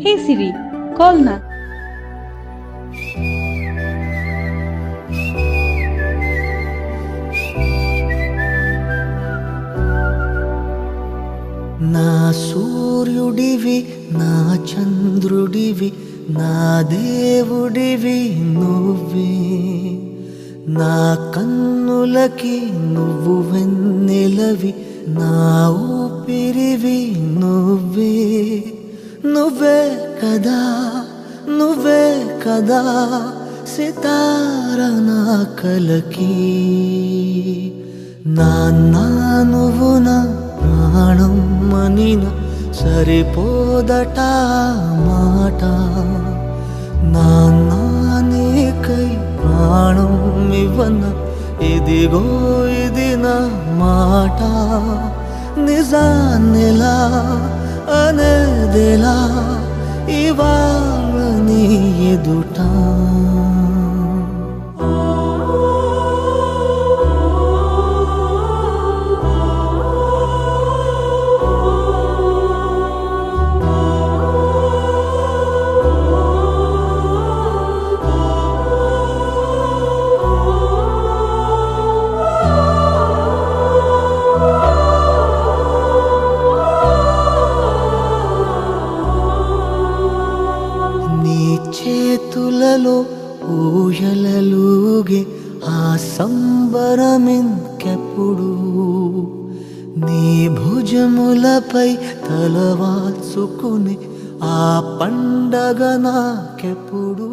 హే సిరి, call నా. నా సూర్యుడివి, నా చంద్రుడివి, నా దేవుడివి నువ్వే. నా కన్నులకి నువ్వు వెన్నెలవి, నా ఊపిరివి నువ్వే. నువ్వే కదా, నువ్వే కదా సితార నా కలకి. నాన్నా నువ్వు నా ప్రాణం మనిన సరిపోదట మాట. నాన్నా నీకై ప్రాణం ఇవ్వన, ఇదిగో ఇది నా మాట. నిజాన్నిలా అనేదిలా ఇవాళ నీ ఎదుట. చేతులలో ఊయలలుగే ఆ సంబరమింకెప్పుడు. నీ భుజములపై తలవాల్చుకుని ఆ పండగ నాకెప్పుడు.